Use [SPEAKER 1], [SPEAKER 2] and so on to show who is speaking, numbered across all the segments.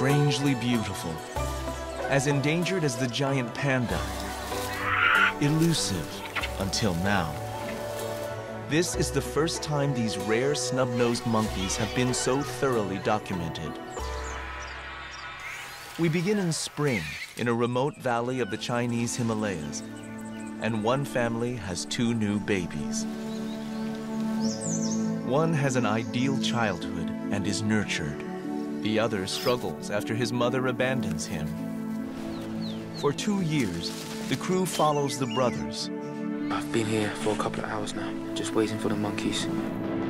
[SPEAKER 1] strangely beautiful, as endangered as the giant panda, elusive until now. This is the first time these rare snub-nosed monkeys have been so thoroughly documented. We begin in spring in a remote valley of the Chinese Himalayas, and one family has 2 new babies. One has an ideal childhood and is nurtured. The other struggles after his mother abandons him. For 2 years, the crew follows the brothers.
[SPEAKER 2] I've been here for a couple of hours now, just waiting for the monkeys.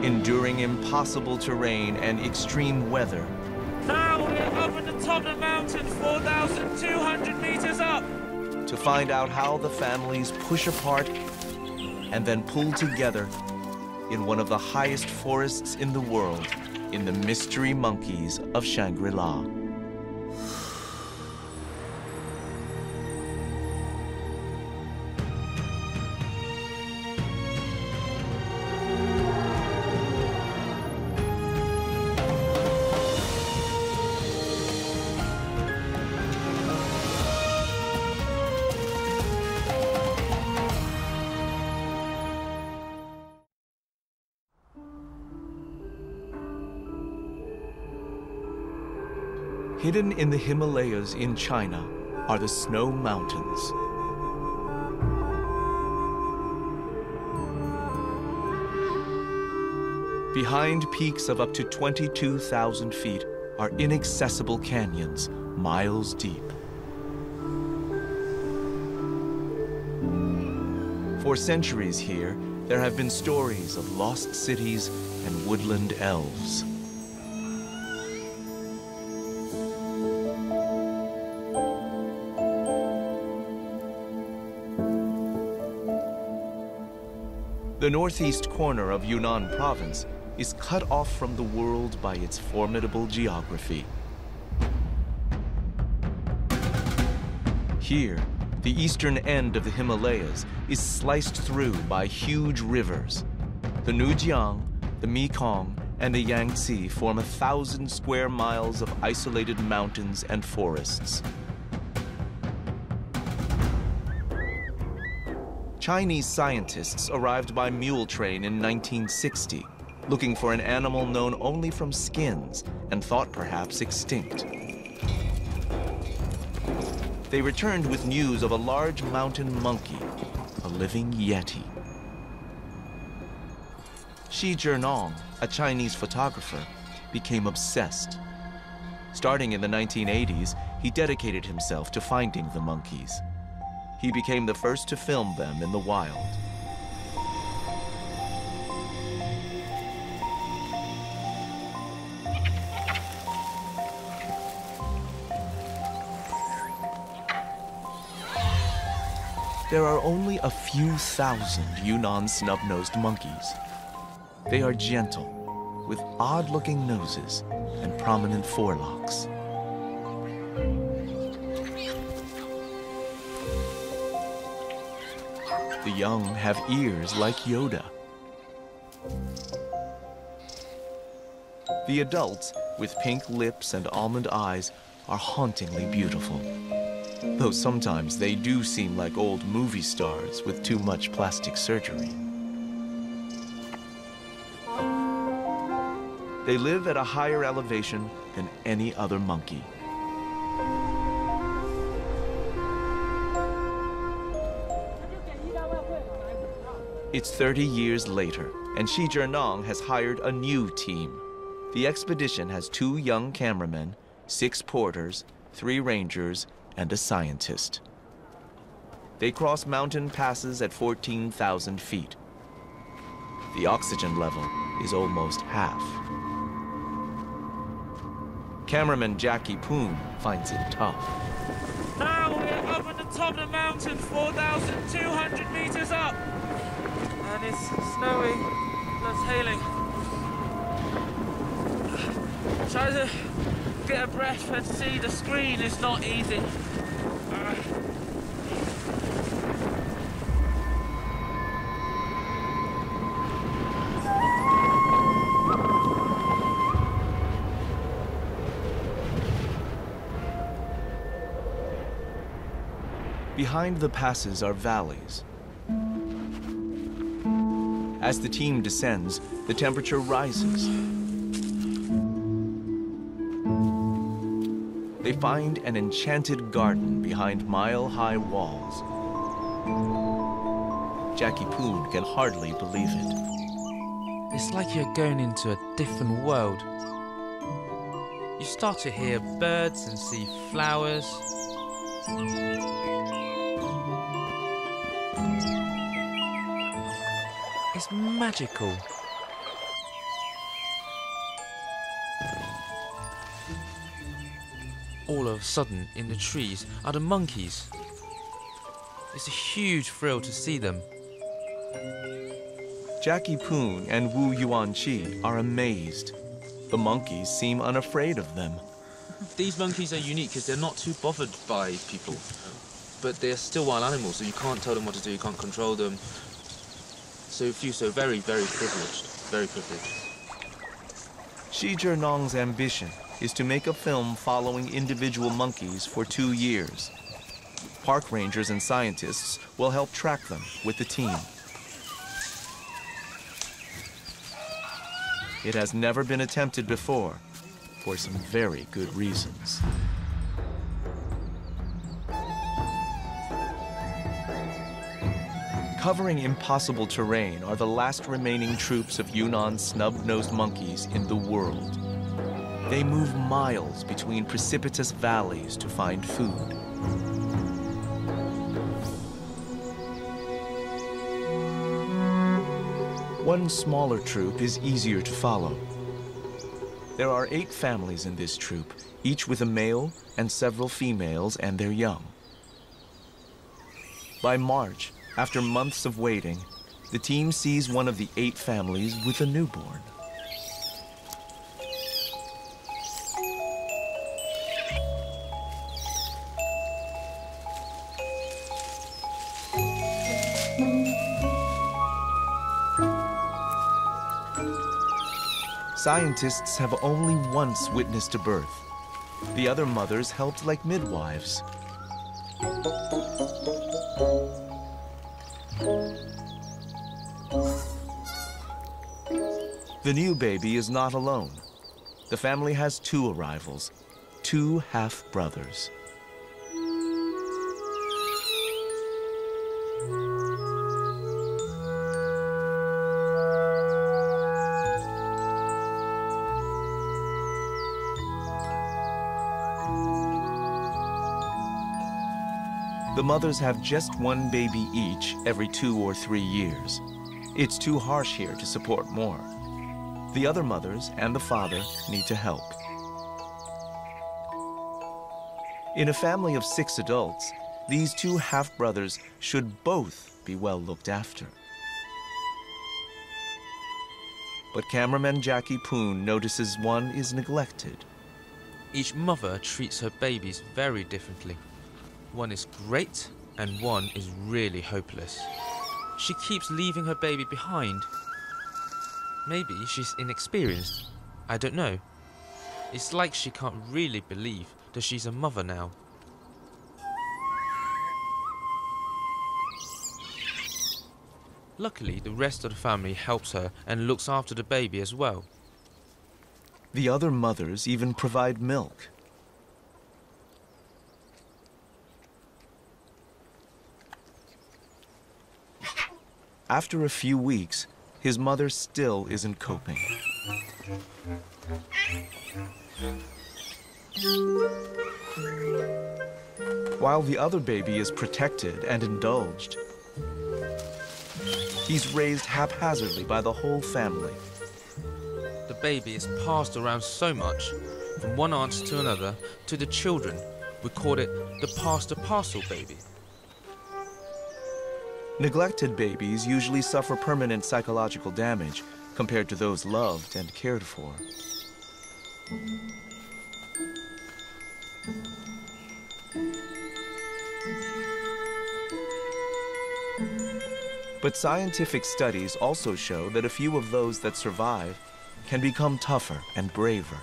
[SPEAKER 1] Enduring impossible terrain and extreme weather.
[SPEAKER 3] Now we're up at the top of the mountain, 4,200 meters up.
[SPEAKER 1] To find out how the families push apart and then pull together in one of the highest forests in the world, in the mystery monkeys of Shangri-La. Hidden in the Himalayas in China are the Snow Mountains. Behind peaks of up to 22,000 feet are inaccessible canyons, miles deep. For centuries here, there have been stories of lost cities and woodland elves. The northeast corner of Yunnan province is cut off from the world by its formidable geography. Here, the eastern end of the Himalayas is sliced through by huge rivers. The Nujiang, the Mekong, and the Yangtze form 1,000 square miles of isolated mountains and forests. Chinese scientists arrived by mule train in 1960, looking for an animal known only from skins and thought perhaps extinct. They returned with news of a large mountain monkey, a living yeti. Xi Zhenong, a Chinese photographer, became obsessed. Starting in the 1980s, he dedicated himself to finding the monkeys. He became the first to film them in the wild. There are only a few thousand Yunnan snub-nosed monkeys. They are gentle, with odd-looking noses and prominent forelocks. The young have ears like Yoda. The adults, with pink lips and almond eyes, are hauntingly beautiful. Though sometimes they do seem like old movie stars with too much plastic surgery. They live at a higher elevation than any other monkey. It's 30 years later, and Xi Zhenong has hired a new team. The expedition has 2 young cameramen, 6 porters, 3 rangers, and a scientist. They cross mountain passes at 14,000 feet. The oxygen level is almost half. Cameraman Jackie Poon finds it tough.
[SPEAKER 3] Now we're up at the top of the mountain, 4,200 meters up. And it's snowy, plus hailing. Try to get a breath and see the screen is not easy.
[SPEAKER 1] Behind the passes are valleys. As the team descends, the temperature rises. They find an enchanted garden behind mile-high walls. Jackie Poon can hardly believe it.
[SPEAKER 3] It's like you're going into a different world. You start to hear birds and see flowers. It's magical. All of a sudden, in the trees are the monkeys. It's a huge thrill to see them.
[SPEAKER 1] Jackie Poon and Wu Yuanqi are amazed. The monkeys seem unafraid of them.
[SPEAKER 2] These monkeys are unique because they're not too bothered by people. But they're still wild animals, so you can't tell them what to do, you can't control them. So you feel so very, very privileged. Very privileged.
[SPEAKER 1] Xi Zhenong's ambition is to make a film following individual monkeys for 2 years. Park rangers and scientists will help track them with the team. It has never been attempted before, for some very good reasons. Covering impossible terrain are the last remaining troops of Yunnan's snub-nosed monkeys in the world. They move miles between precipitous valleys to find food. One smaller troop is easier to follow. There are 8 families in this troop, each with a male and several females and their young. By March, after months of waiting, the team sees one of the 8 families with a newborn. Scientists have only once witnessed a birth. The other mothers helped like midwives. The new baby is not alone. The family has 2 arrivals, 2 half-brothers. The mothers have just 1 baby each every 2 or 3 years. It's too harsh here to support more. The other mothers and the father need to help. In a family of 6 adults, these 2 half-brothers should both be well looked after. But cameraman Jackie Poon notices one is neglected.
[SPEAKER 3] Each mother treats her babies very differently. One is great and one is really hopeless. She keeps leaving her baby behind. Maybe she's inexperienced. I don't know. It's like she can't really believe that she's a mother now. Luckily, the rest of the family helps her and looks after the baby as well.
[SPEAKER 1] The other mothers even provide milk. After a few weeks, his mother still isn't coping. While the other baby is protected and indulged, he's raised haphazardly by the whole family.
[SPEAKER 3] The baby is passed around so much, from one aunt to another, to the children. We call it the pass-the-parcel baby.
[SPEAKER 1] Neglected babies usually suffer permanent psychological damage compared to those loved and cared for. But scientific studies also show that a few of those that survive can become tougher and braver.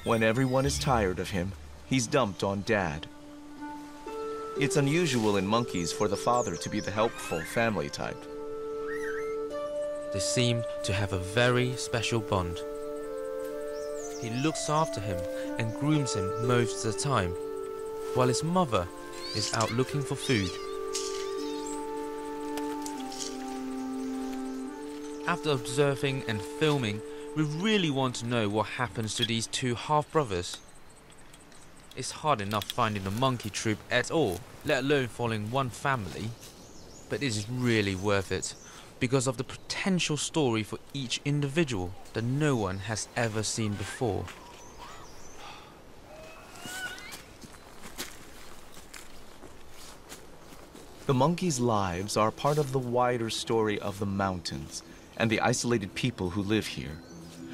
[SPEAKER 1] When everyone is tired of him, he's dumped on Dad. It's unusual in monkeys for the father to be the helpful family type.
[SPEAKER 3] They seem to have a very special bond. He looks after him and grooms him most of the time, while his mother is out looking for food. After observing and filming, we really want to know what happens to these two half-brothers. It's hard enough finding the monkey troop at all, let alone following one family. But it is really worth it, because of the potential story for each individual that no one has ever seen before.
[SPEAKER 1] The monkeys' lives are part of the wider story of the mountains and the isolated people who live here.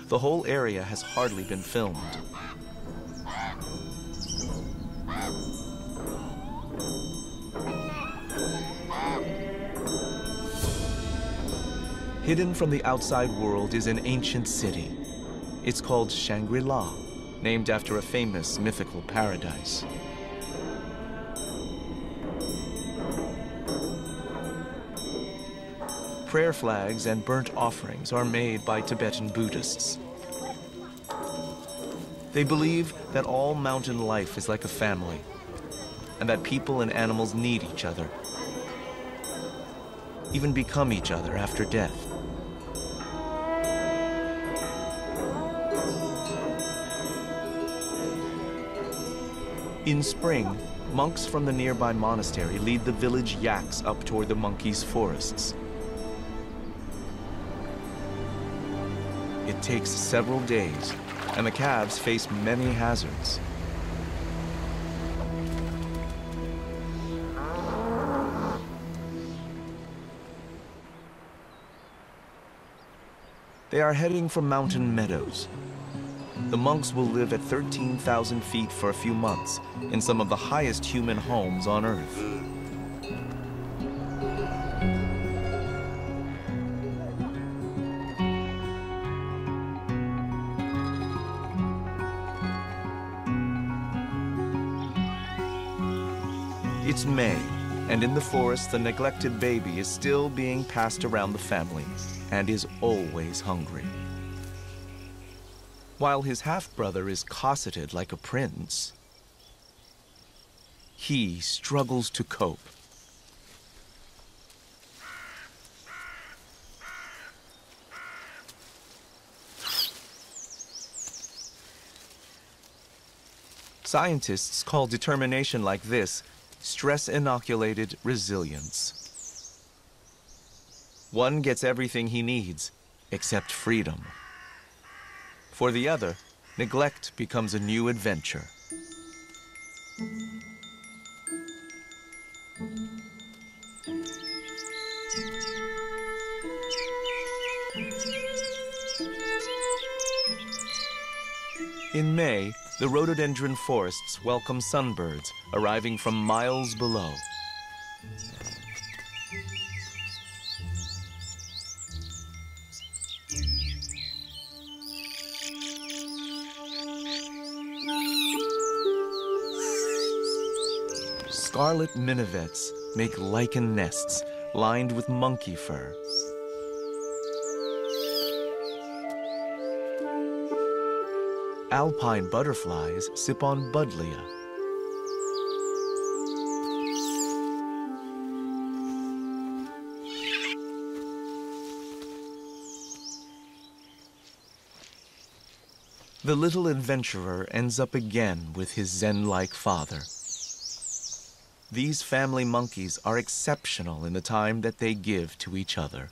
[SPEAKER 1] The whole area has hardly been filmed. Hidden from the outside world is an ancient city. It's called Shangri-La, named after a famous mythical paradise. Prayer flags and burnt offerings are made by Tibetan Buddhists. They believe that all mountain life is like a family, and that people and animals need each other, even become each other after death. In spring, monks from the nearby monastery lead the village yaks up toward the monkeys' forests. It takes several days, and the calves face many hazards. They are heading for mountain meadows. The monks will live at 13,000 feet for a few months in some of the highest human homes on Earth. It's May, and in the forest, the neglected baby is still being passed around the family and is always hungry. While his half-brother is cosseted like a prince, he struggles to cope. Scientists call determination like this stress-inoculated resilience. One gets everything he needs, except freedom. For the other, neglect becomes a new adventure. In May, the rhododendron forests welcome sunbirds arriving from miles below. Scarlet minivets make lichen nests lined with monkey fur. Alpine butterflies sip on buddleia. The little adventurer ends up again with his Zen-like father. These family monkeys are exceptional in the time that they give to each other.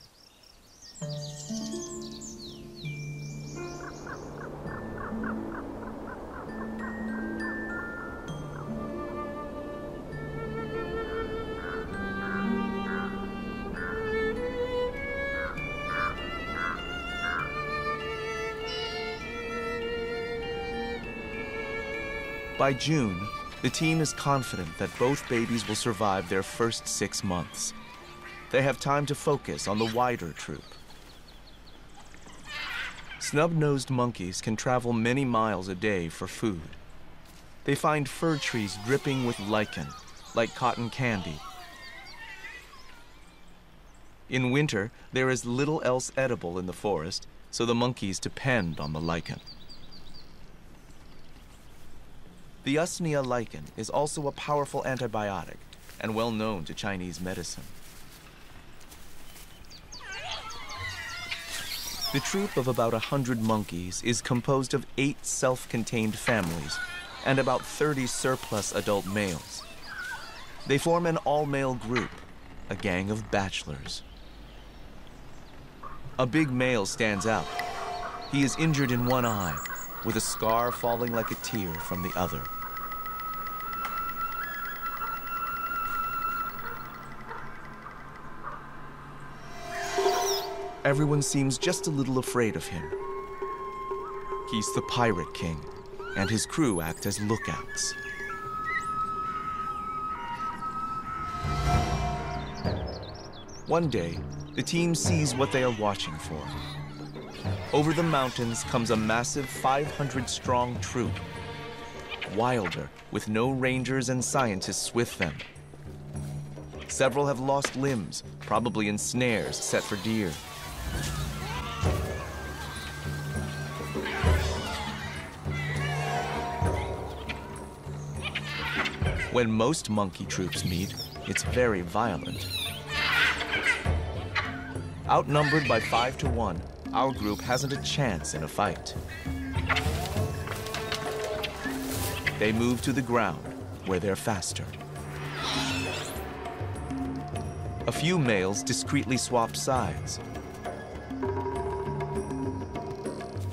[SPEAKER 1] By June, the team is confident that both babies will survive their first 6 months. They have time to focus on the wider troop. Snub-nosed monkeys can travel many miles a day for food. They find fir trees dripping with lichen, like cotton candy. In winter, there is little else edible in the forest, so the monkeys depend on the lichen. The Usnea lichen is also a powerful antibiotic and well known to Chinese medicine. The troop of about 100 monkeys is composed of 8 self-contained families and about 30 surplus adult males. They form an all-male group, a gang of bachelors. A big male stands out. He is injured in one eye, with a scar falling like a tear from the other. Everyone seems just a little afraid of him. He's the Pirate King, and his crew act as lookouts. One day, the team sees what they are watching for. Over the mountains comes a massive 500-strong troop. Wilder, with no rangers and scientists with them. Several have lost limbs, probably in snares set for deer. When most monkey troops meet, it's very violent. Outnumbered by 5 to 1, our group hasn't a chance in a fight. They move to the ground, where they're faster. A few males discreetly swap sides.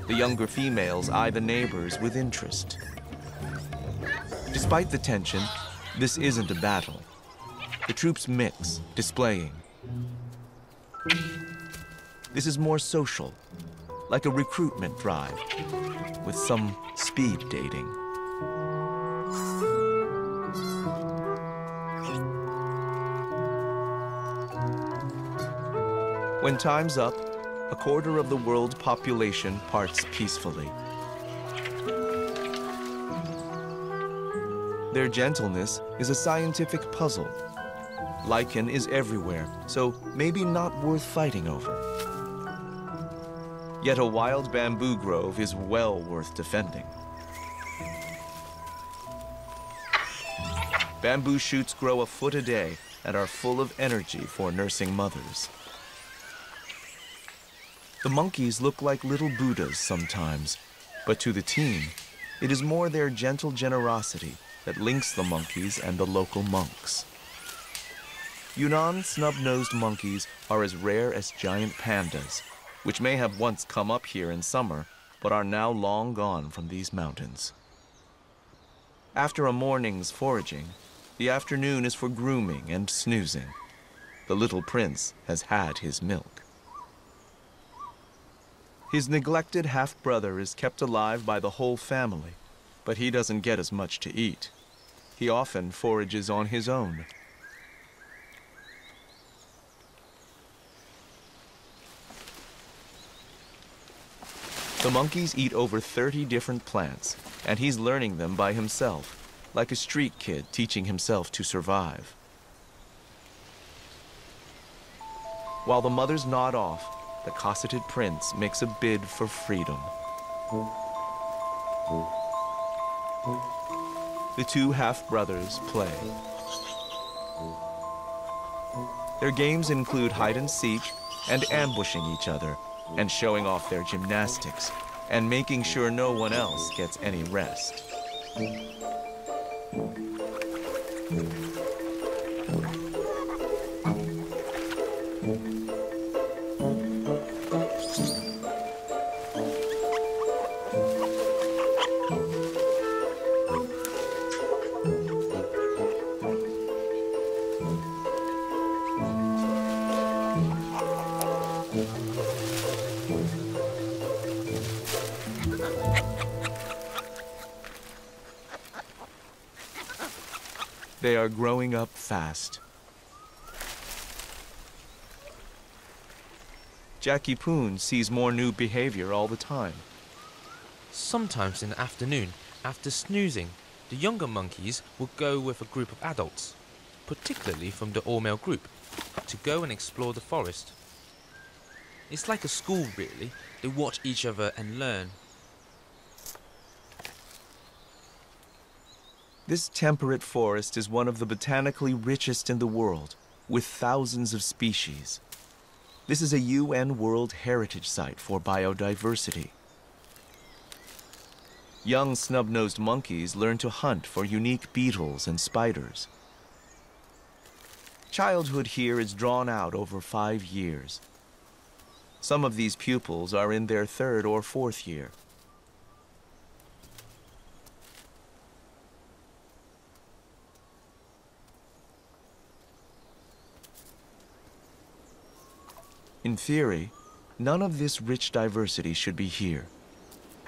[SPEAKER 1] The younger females eye the neighbors with interest. Despite the tension, this isn't a battle. The troops mix, displaying. This is more social, like a recruitment drive, with some speed dating. When time's up, a quarter of the world's population parts peacefully. Their gentleness is a scientific puzzle. Lichen is everywhere, so maybe not worth fighting over. Yet a wild bamboo grove is well worth defending. Bamboo shoots grow a foot a day and are full of energy for nursing mothers. The monkeys look like little Buddhas sometimes, but to the team, it is more their gentle generosity that links the monkeys and the local monks. Yunnan snub-nosed monkeys are as rare as giant pandas, which may have once come up here in summer, but are now long gone from these mountains. After a morning's foraging, the afternoon is for grooming and snoozing. The little prince has had his milk. His neglected half-brother is kept alive by the whole family, but he doesn't get as much to eat. He often forages on his own. The monkeys eat over 30 different plants, and he's learning them by himself, like a street kid teaching himself to survive. While the mothers nod off, the cosseted prince makes a bid for freedom. The two half-brothers play. Their games include hide and seek and ambushing each other and showing off their gymnastics and making sure no one else gets any rest. They are growing up fast. Jackie Poon sees more new behavior all the time.
[SPEAKER 3] Sometimes in the afternoon, after snoozing, the younger monkeys will go with a group of adults, particularly from the all-male group, to go and explore the forest. It's like a school, really. They watch each other and learn.
[SPEAKER 1] This temperate forest is one of the botanically richest in the world, with thousands of species. This is a UN World Heritage Site for biodiversity. Young snub-nosed monkeys learn to hunt for unique beetles and spiders. Childhood here is drawn out over 5 years. Some of these pupils are in their 3rd or 4th year. In theory, none of this rich diversity should be here.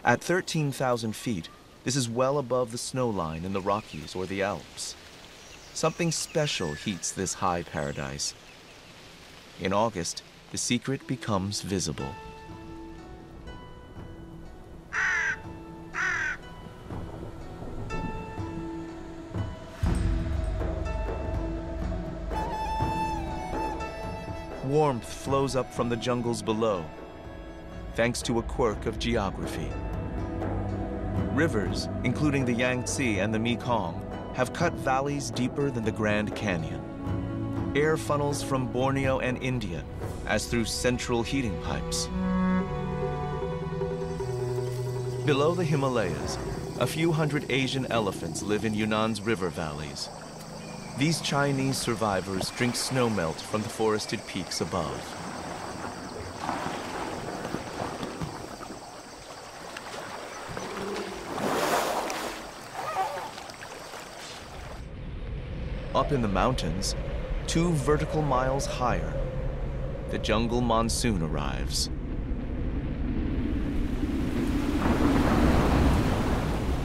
[SPEAKER 1] At 13,000 feet, this is well above the snow line in the Rockies or the Alps. Something special heats this high paradise. In August, the secret becomes visible. Warmth flows up from the jungles below, thanks to a quirk of geography. Rivers, including the Yangtze and the Mekong, have cut valleys deeper than the Grand Canyon. Air funnels from Borneo and India, as through central heating pipes. Below the Himalayas, a few hundred Asian elephants live in Yunnan's river valleys. These Chinese survivors drink snowmelt from the forested peaks above. Up in the mountains, 2 vertical miles higher, the jungle monsoon arrives.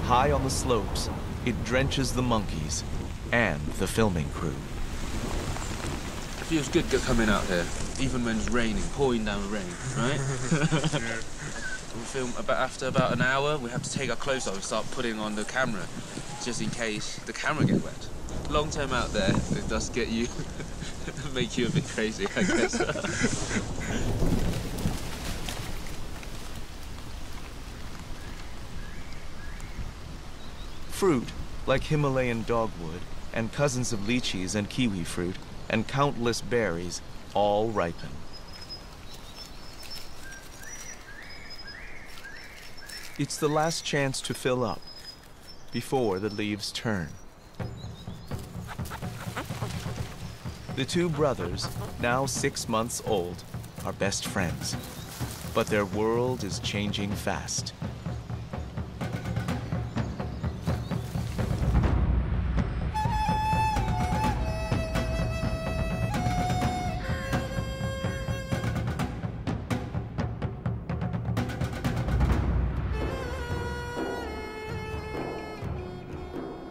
[SPEAKER 1] High on the slopes, it drenches the monkeys and the filming crew.
[SPEAKER 2] It feels good coming out here, even when it's raining, pouring down rain, right? We film after about an hour, we have to take our clothes off and start putting on the camera, just in case the camera gets wet. Long time out there, it does get you, make you a bit crazy, I guess.
[SPEAKER 1] Fruit, like Himalayan dogwood, and cousins of lychees and kiwi fruit, and countless berries, all ripen. It's the last chance to fill up, before the leaves turn. The 2 brothers, now 6 months old, are best friends. But their world is changing fast.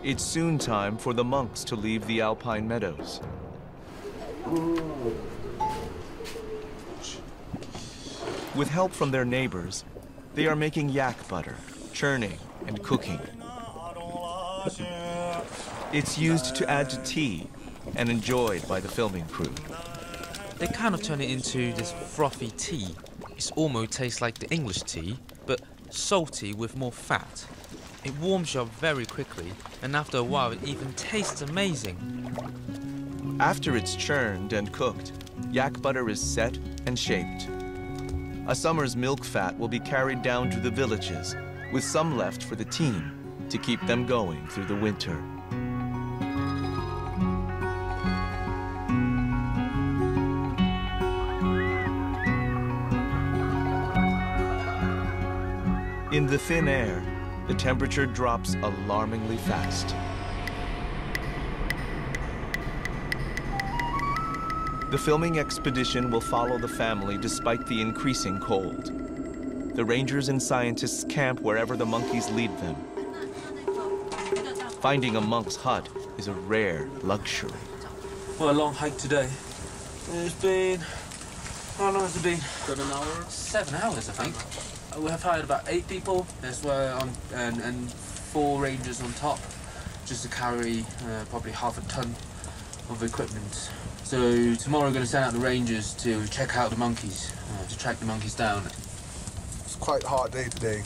[SPEAKER 1] It's soon time for the monks to leave the alpine meadows. With help from their neighbors, they are making yak butter, churning and cooking. It's used to add to tea and enjoyed by the filming crew.
[SPEAKER 3] They kind of turn it into this frothy tea. It almost tastes like the English tea, but salty with more fat. It warms you up very quickly, and after a while it even tastes amazing.
[SPEAKER 1] After it's churned and cooked, yak butter is set and shaped. A summer's milk fat will be carried down to the villages, with some left for the team to keep them going through the winter. In the thin air, the temperature drops alarmingly fast. The filming expedition will follow the family despite the increasing cold. The rangers and scientists camp wherever the monkeys lead them. Finding a monk's hut is a rare luxury.
[SPEAKER 2] What a long hike today. It's been How long has it been?
[SPEAKER 4] 7 hours.
[SPEAKER 2] 7 hours, I think. We have hired about 8 people. That's where and 4 rangers on top, just to carry probably half a ton of equipment. So tomorrow we're going to send out the rangers to check out the monkeys, to track the monkeys down.
[SPEAKER 4] It's quite a hard day today.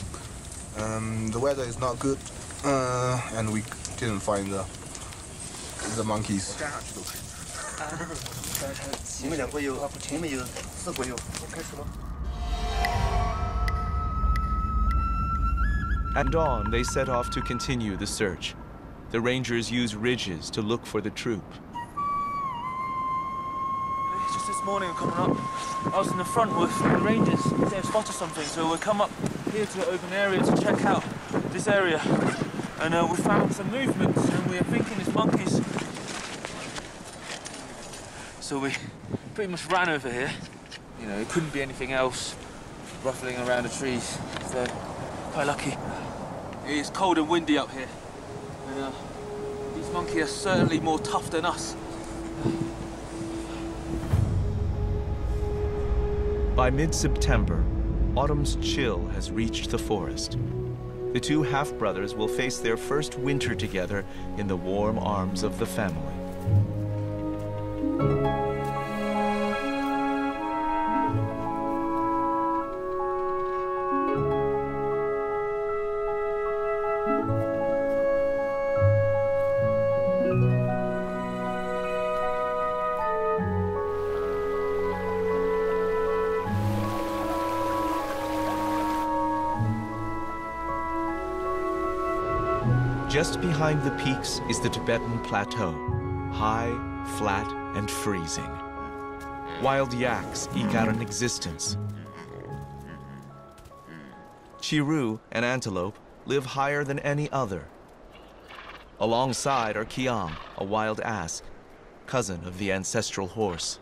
[SPEAKER 4] The weather is not good, and we didn't find the monkeys.
[SPEAKER 1] At dawn, they set off to continue the search. The rangers use ridges to look for the troop.
[SPEAKER 2] Just this morning, coming up, I was in the front with the rangers. They've spotted something, so we come up here to the open area to check out this area. And we found some movements, and we are thinking it's monkeys. So we pretty much ran over here. You know, it couldn't be anything else ruffling around the trees. So, quite lucky. It's cold and windy up here. And these monkeys are certainly more tough than us.
[SPEAKER 1] By mid-September, autumn's chill has reached the forest. The two half-brothers will face their first winter together in the warm arms of the family. Just behind the peaks is the Tibetan Plateau, high, flat, and freezing. Wild yaks eke out an existence. Chiru, an antelope, live higher than any other. Alongside are Kiam, a wild ass, cousin of the ancestral horse.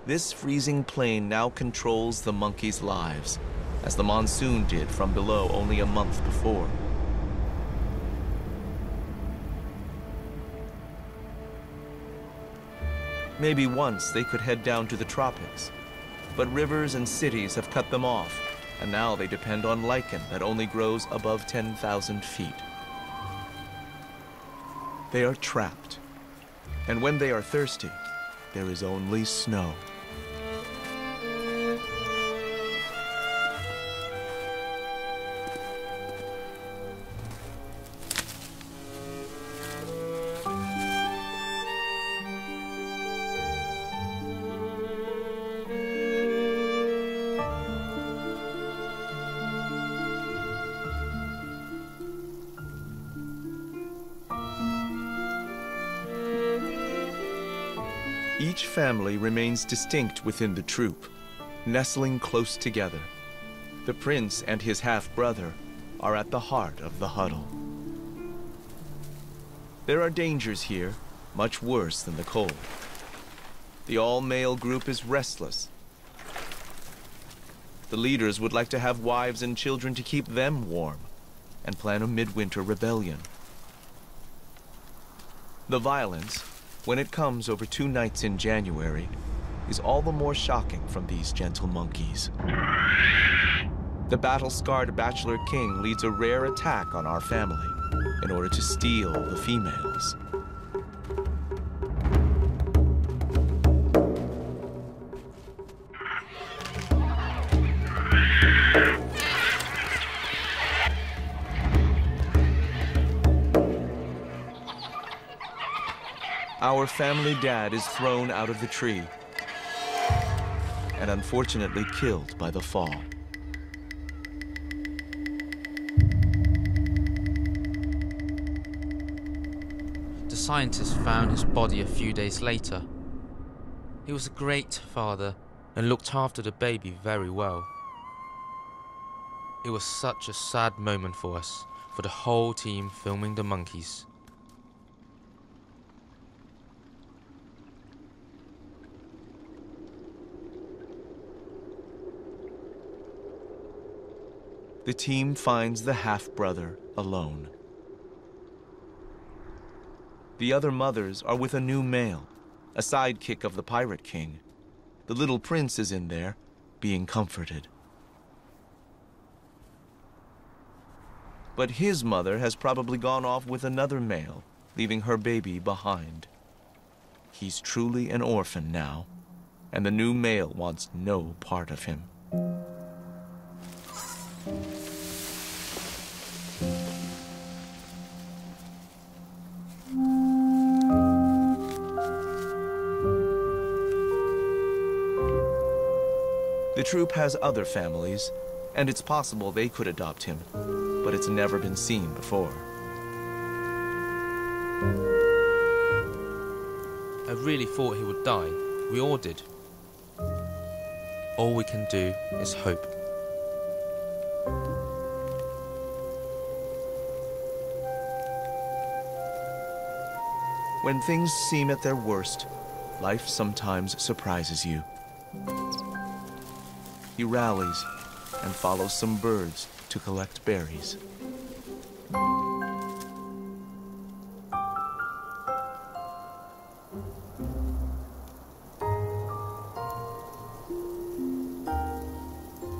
[SPEAKER 1] This freezing plain now controls the monkeys' lives, as the monsoon did from below only a month before. Maybe once they could head down to the tropics, but rivers and cities have cut them off, and now they depend on lichen that only grows above 10,000 feet. They are trapped, and when they are thirsty, there is only snow. Each family remains distinct within the troop, nestling close together. The prince and his half-brother are at the heart of the huddle. There are dangers here, much worse than the cold. The all-male group is restless. The leaders would like to have wives and children to keep them warm, and plan a midwinter rebellion. The violence, when it comes over 2 nights in January, is all the more shocking from these gentle monkeys. The battle-scarred Bachelor King leads a rare attack on our family in order to steal the females. Our family dad is thrown out of the tree and unfortunately killed by the fall.
[SPEAKER 3] The scientists found his body a few days later. He was a great father and looked after the baby very well. It was such a sad moment for us, for the whole team filming the monkeys.
[SPEAKER 1] The team finds the half-brother alone. The other mothers are with a new male, a sidekick of the Pirate King. The little prince is in there, being comforted. But his mother has probably gone off with another male, leaving her baby behind. He's truly an orphan now, and the new male wants no part of him. The troop has other families, and it's possible they could adopt him, but it's never been seen before.
[SPEAKER 3] I really thought he would die. We all did. All we can do is hope.
[SPEAKER 1] When things seem at their worst, life sometimes surprises you. He rallies and follows some birds to collect berries.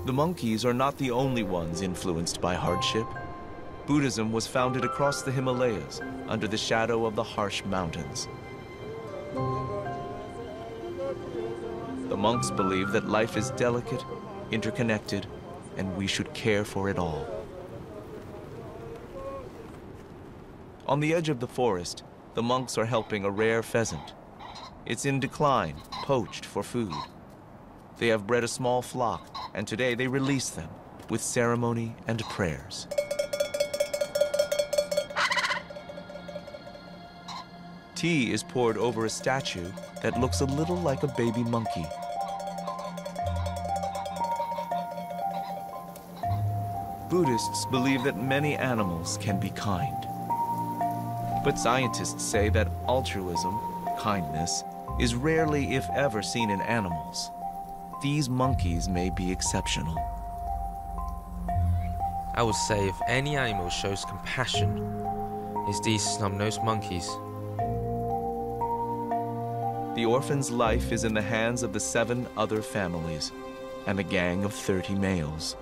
[SPEAKER 1] The monkeys are not the only ones influenced by hardship. Buddhism was founded across the Himalayas under the shadow of the harsh mountains. The monks believe that life is delicate, interconnected, and we should care for it all. On the edge of the forest, the monks are helping a rare pheasant. It's in decline, poached for food. They have bred a small flock, and today they release them with ceremony and prayers. Tea is poured over a statue that looks a little like a baby monkey. Buddhists believe that many animals can be kind. But scientists say that altruism, kindness, is rarely, if ever, seen in animals. These monkeys may be exceptional.
[SPEAKER 3] I would say if any animal shows compassion, it's these snub-nosed monkeys.
[SPEAKER 1] The orphan's life is in the hands of the 7 other families and a gang of 30 males.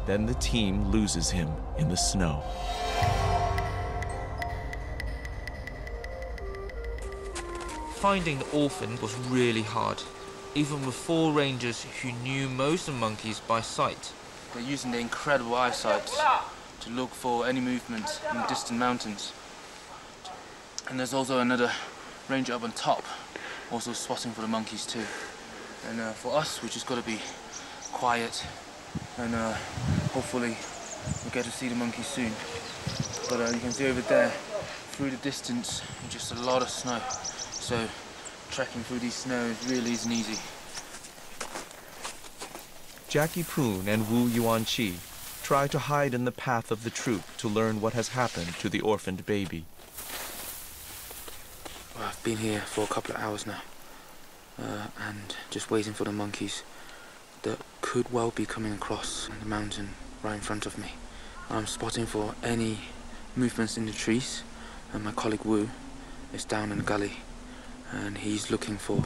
[SPEAKER 1] Then the team loses him in the snow.
[SPEAKER 3] Finding the orphan was really hard, even with 4 rangers who knew most of the monkeys by sight.
[SPEAKER 2] They're using their incredible eyesight to look for any movement in the distant mountains. And there's also another ranger up on top, also spotting for the monkeys too. And for us, we just got to be quiet and hopefully we'll get to see the monkeys soon. But you can see over there, through the distance, just a lot of snow. So trekking through these snows really isn't easy.
[SPEAKER 1] Jackie Poon and Wu Yuanqi try to hide in the path of the troop to learn what has happened to the orphaned baby.
[SPEAKER 2] Well, I've been here for a couple of hours now, and just waiting for the monkeys that could well be coming across the mountain right in front of me. I'm spotting for any movements in the trees, and my colleague Wu is down in the gully, and he's looking for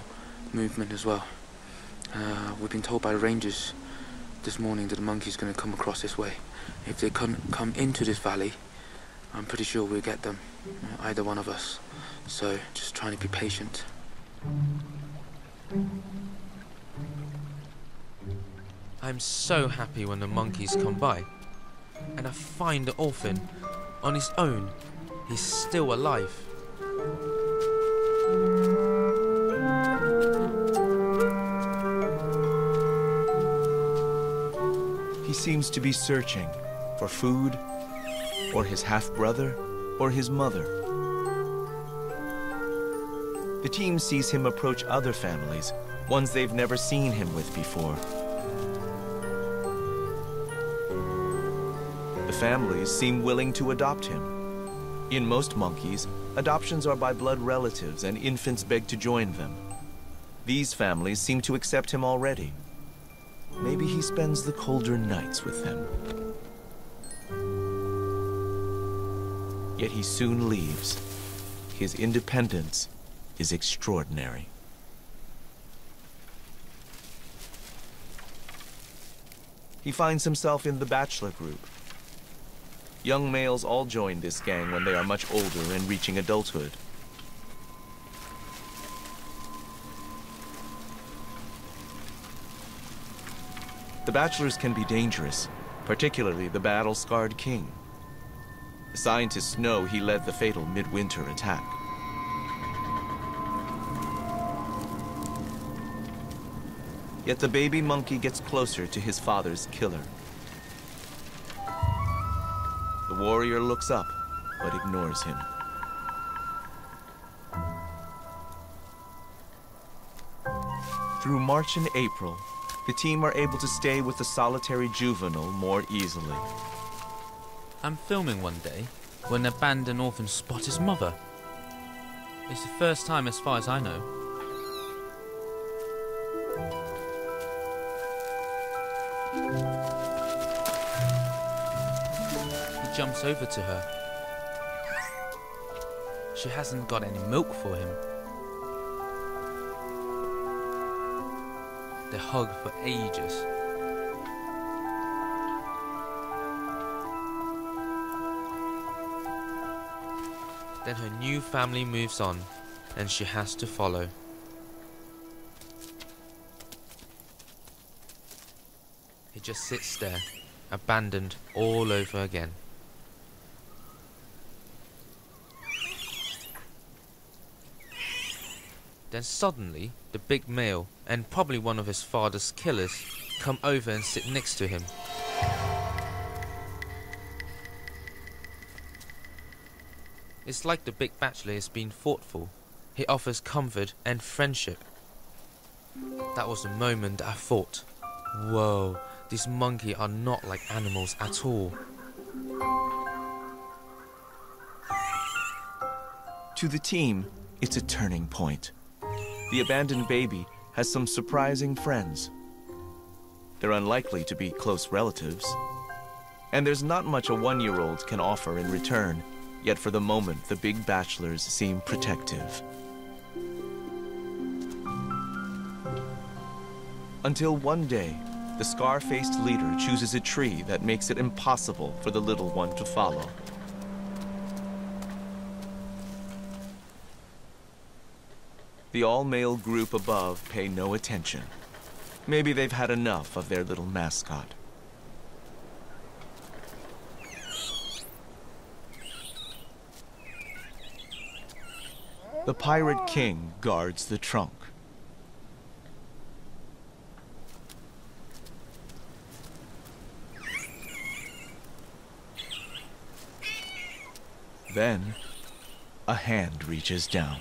[SPEAKER 2] movement as well. We've been told by rangers this morning that the monkey's going to come across this way. If they come into this valley, I'm pretty sure we'll get them, either one of us. So just trying to be patient.
[SPEAKER 3] I'm so happy when the monkeys come by, and I find the orphan on his own. He's still alive.
[SPEAKER 1] He seems to be searching for food, or his half-brother, or his mother. The team sees him approach other families, ones they've never seen him with before. The families seem willing to adopt him. In most monkeys, adoptions are by blood relatives and infants beg to join them. These families seem to accept him already. Maybe he spends the colder nights with them. Yet he soon leaves. His independence is extraordinary. He finds himself in the bachelor group. Young males all join this gang when they are much older and reaching adulthood. The bachelors can be dangerous, particularly the battle-scarred king. The scientists know he led the fatal midwinter attack. Yet the baby monkey gets closer to his father's killer. The warrior looks up, but ignores him. Through March and April, the team are able to stay with the solitary juvenile more easily.
[SPEAKER 3] I'm filming one day when an abandoned orphan spots his mother. It's the first time as far as I know. He jumps over to her. She hasn't got any milk for him. They hug for ages. Then her new family moves on, and she has to follow. He just sits there, abandoned all over again. Then suddenly, the big male, and probably one of his father's killers, come over and sit next to him. It's like the big bachelor is being thoughtful. He offers comfort and friendship. That was the moment I thought, whoa, these monkeys are not like animals at all.
[SPEAKER 1] To the team, it's a turning point. The abandoned baby has some surprising friends. They're unlikely to be close relatives. And there's not much a one-year-old can offer in return, yet for the moment the big bachelors seem protective. Until one day, the scar-faced leader chooses a tree that makes it impossible for the little one to follow. The all-male group above pay no attention. Maybe they've had enough of their little mascot. The Pirate King guards the trunk. Then, a hand reaches down.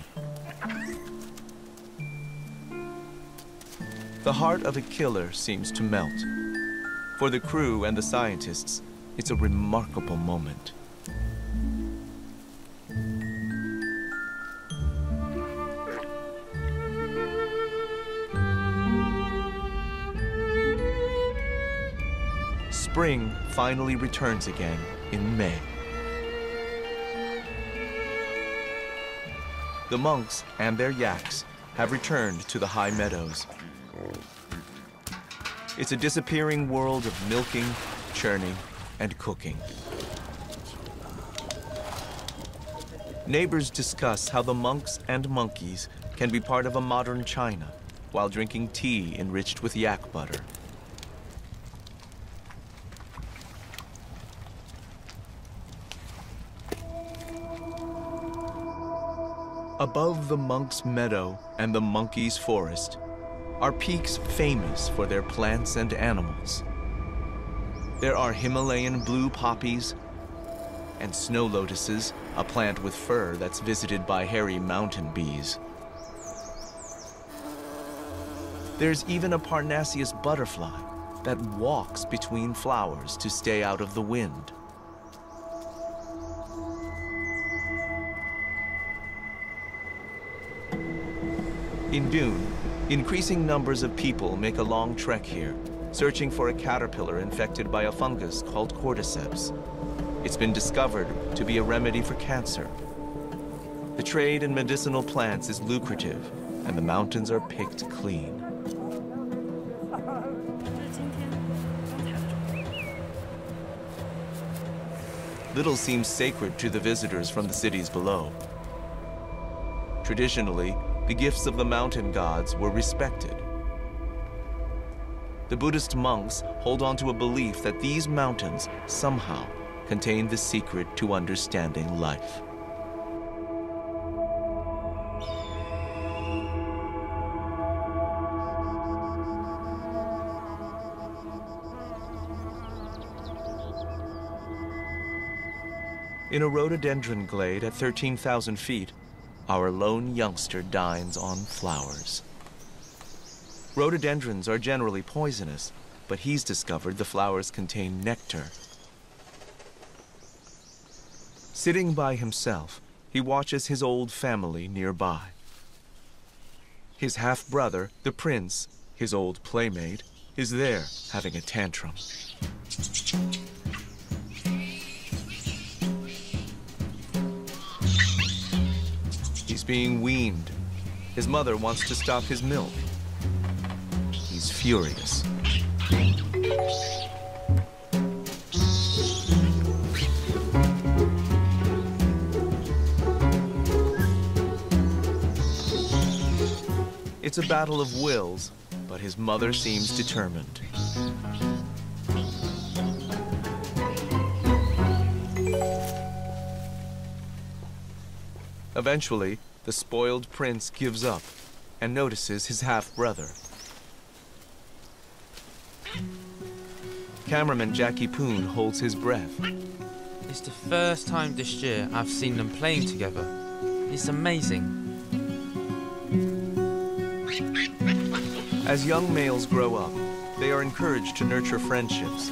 [SPEAKER 1] The heart of a killer seems to melt. For the crew and the scientists, it's a remarkable moment. Spring finally returns again in May. The monks and their yaks have returned to the high meadows. It's a disappearing world of milking, churning, and cooking. Neighbors discuss how the monks and monkeys can be part of a modern China while drinking tea enriched with yak butter. Above the monks' meadow and the monkeys' forest are peaks famous for their plants and animals. There are Himalayan blue poppies and snow lotuses, a plant with fur that's visited by hairy mountain bees. There's even a Parnassus butterfly that walks between flowers to stay out of the wind. In Dune, increasing numbers of people make a long trek here, searching for a caterpillar infected by a fungus called cordyceps. It's been discovered to be a remedy for cancer. The trade in medicinal plants is lucrative, and the mountains are picked clean. Little seems sacred to the visitors from the cities below. Traditionally, the gifts of the mountain gods were respected. The Buddhist monks hold on to a belief that these mountains somehow contain the secret to understanding life. In a rhododendron glade at 13,000 feet, our lone youngster dines on flowers. Rhododendrons are generally poisonous, but he's discovered the flowers contain nectar. Sitting by himself, he watches his old family nearby. His half-brother, the prince, his old playmate, is there having a tantrum. He's being weaned. His mother wants to stop his milk. He's furious. It's a battle of wills, but his mother seems determined. Eventually, the spoiled prince gives up and notices his half-brother. Cameraman Jackie Poon holds his breath.
[SPEAKER 3] It's the first time this year I've seen them playing together. It's amazing.
[SPEAKER 1] As young males grow up, they are encouraged to nurture friendships.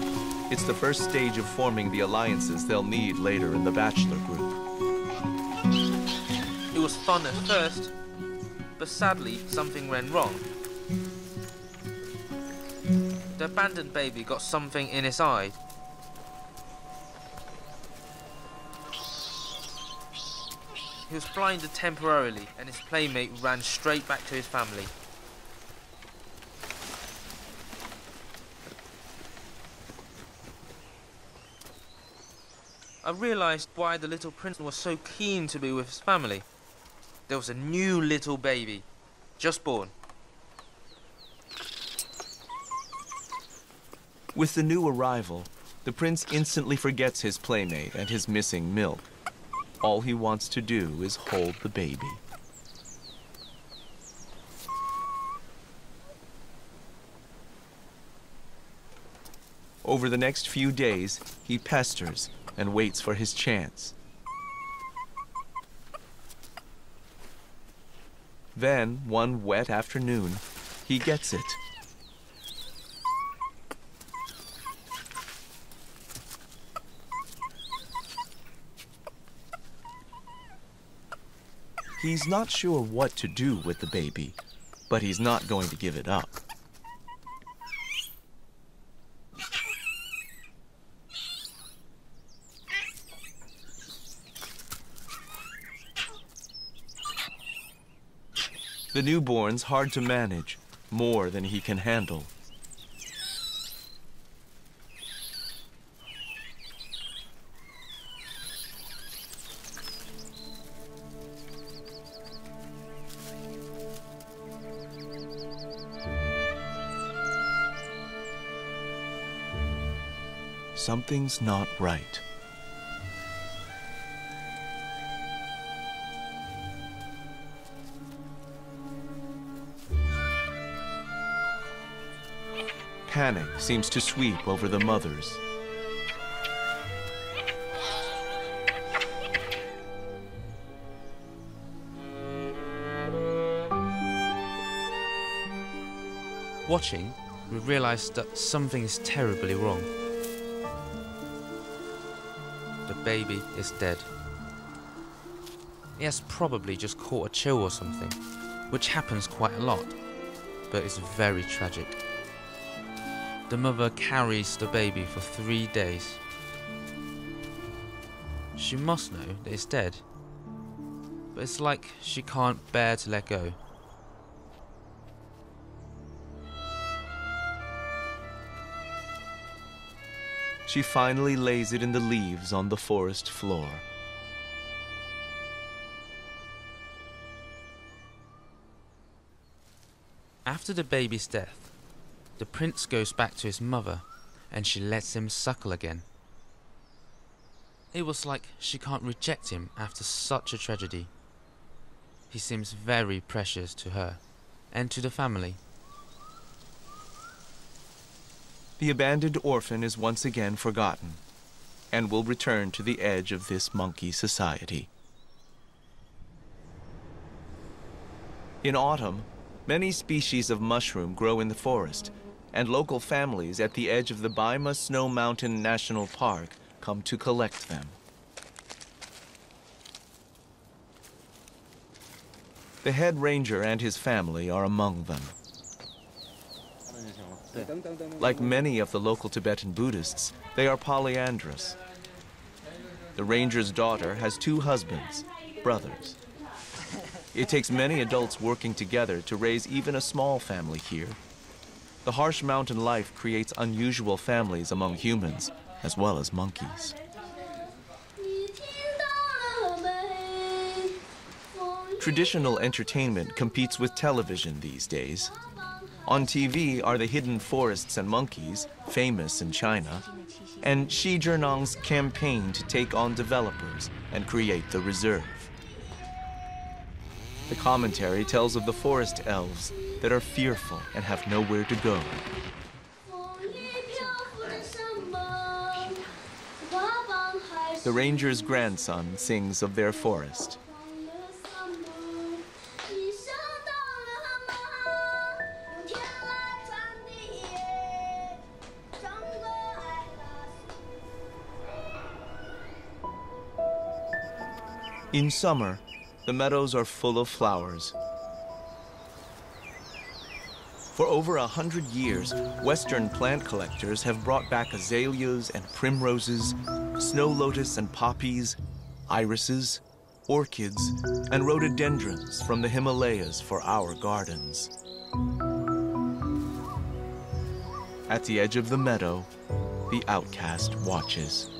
[SPEAKER 1] It's the first stage of forming the alliances they'll need later in the bachelor group.
[SPEAKER 3] It was fun at first, but sadly something went wrong. The abandoned baby got something in his eye. He was blinded temporarily, and his playmate ran straight back to his family. I realised why the little prince was so keen to be with his family. There was a new little baby, just born.
[SPEAKER 1] With the new arrival, the prince instantly forgets his playmate and his missing milk. All he wants to do is hold the baby. Over the next few days, he pesters and waits for his chance. Then, one wet afternoon, he gets it. He's not sure what to do with the baby, but he's not going to give it up. The newborn's hard to manage, more than he can handle. Something's not right. Panic seems to sweep over the mothers.
[SPEAKER 3] Watching, we realised that something is terribly wrong. The baby is dead. He has probably just caught a chill or something, which happens quite a lot, but it's very tragic. The mother carries the baby for 3 days. She must know that it's dead. but it's like she can't bear to let go.
[SPEAKER 1] She finally lays it in the leaves on the forest floor.
[SPEAKER 3] After the baby's death, the prince goes back to his mother and she lets him suckle again. It was like she can't reject him after such a tragedy. He seems very precious to her and to the family.
[SPEAKER 1] The abandoned orphan is once again forgotten and will return to the edge of this monkey society. In autumn, many species of mushroom grow in the forest, and local families at the edge of the Baima Snow Mountain National Park come to collect them. The head ranger and his family are among them. Like many of the local Tibetan Buddhists, they are polyandrous. The ranger's daughter has 2 husbands, brothers. It takes many adults working together to raise even a small family here. The harsh mountain life creates unusual families among humans, as well as monkeys. Traditional entertainment competes with television these days. On TV are the hidden forests and monkeys, famous in China, and Xi Zhenong's campaign to take on developers and create the reserve. The commentary tells of the forest elves that are fearful and have nowhere to go. The ranger's grandson sings of their forest. In summer, the meadows are full of flowers. For over 100 years, Western plant collectors have brought back azaleas and primroses, snow lotus and poppies, irises, orchids, and rhododendrons from the Himalayas for our gardens. At the edge of the meadow, the outcast watches.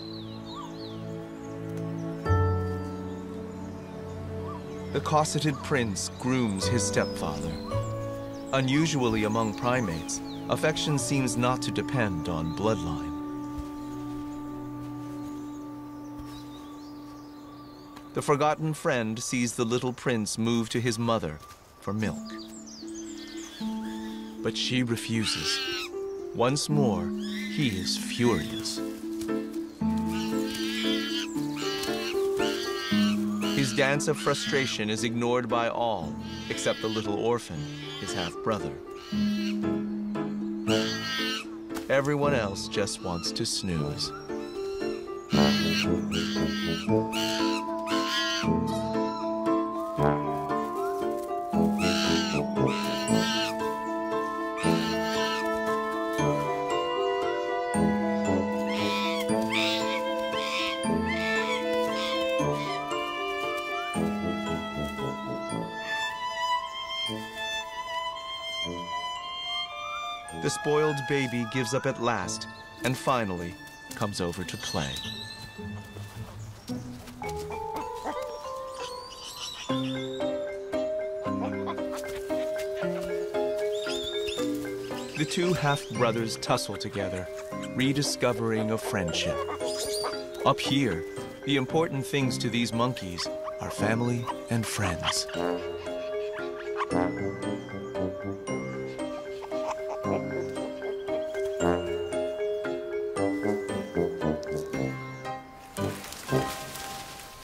[SPEAKER 1] The cosseted prince grooms his stepfather. Unusually among primates, affection seems not to depend on bloodline. The forgotten friend sees the little prince move to his mother for milk. But she refuses. Once more, he is furious. His dance of frustration is ignored by all, except the little orphan, his half-brother. Everyone else just wants to snooze. The spoiled baby gives up at last and finally comes over to play. The 2 half-brothers tussle together, rediscovering a friendship. Up here, the important things to these monkeys are family and friends.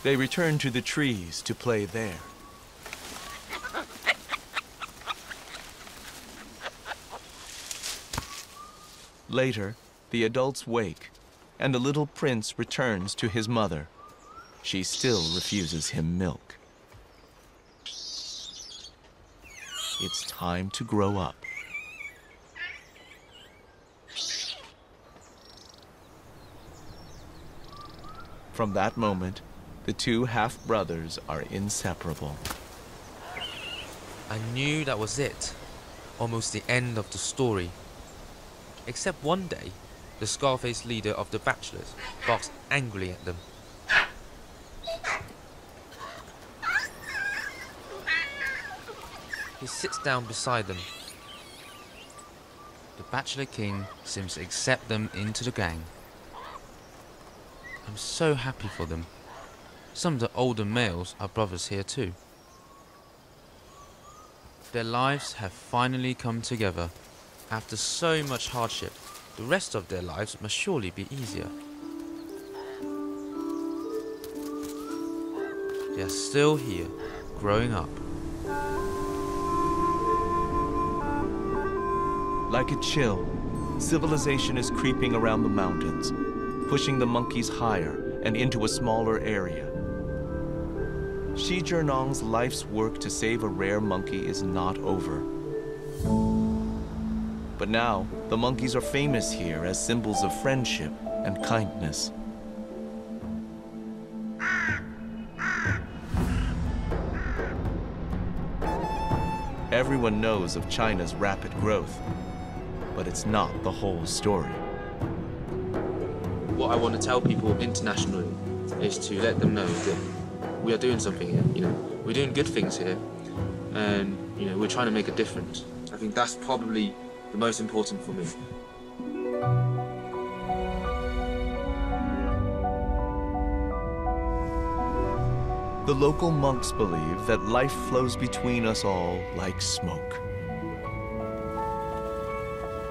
[SPEAKER 1] They return to the trees to play there. Later, the adults wake, and the little prince returns to his mother. She still refuses him milk. It's time to grow up. From that moment, The two half-brothers are inseparable.
[SPEAKER 3] I knew that was it. Almost the end of the story. Except one day, the scar-faced leader of the Bachelors barks angrily at them. He sits down beside them.
[SPEAKER 5] The Bachelor King seems to accept them into the gang.
[SPEAKER 3] I'm so happy for them. Some of the older males are brothers here too. Their lives have finally come together. After so much hardship, the rest of their lives must surely be easier. They are still here, growing up.
[SPEAKER 1] Like a chill, civilization is creeping around the mountains, pushing the monkeys higher and into a smaller area. Shi Zhenong's life's work to save a rare monkey is not over. But now, the monkeys are famous here as symbols of friendship and kindness. Everyone knows of China's rapid growth, but it's not the whole story.
[SPEAKER 2] What I want to tell people internationally is to let them know that we are doing something here. You know, we're doing good things here, and we're trying to make a difference. I think that's probably the most important for me.
[SPEAKER 1] The local monks believe that life flows between us all like smoke.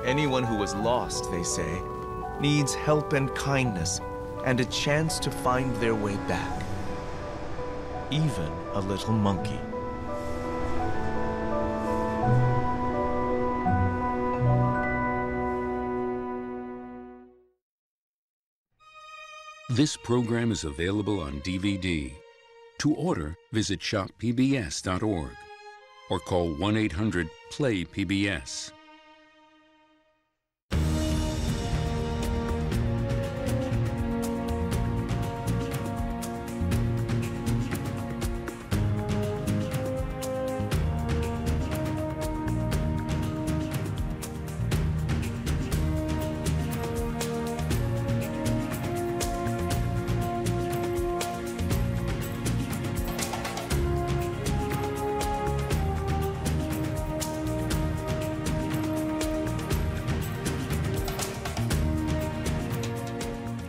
[SPEAKER 1] Anyone who is lost, they say, needs help and kindness and a chance to find their way back. Even a little monkey.
[SPEAKER 6] This program is available on DVD. To order, visit shoppbs.org or call 1-800-PLAY-PBS.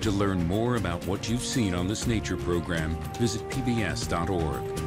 [SPEAKER 6] To learn more about what you've seen on this nature program, visit pbs.org.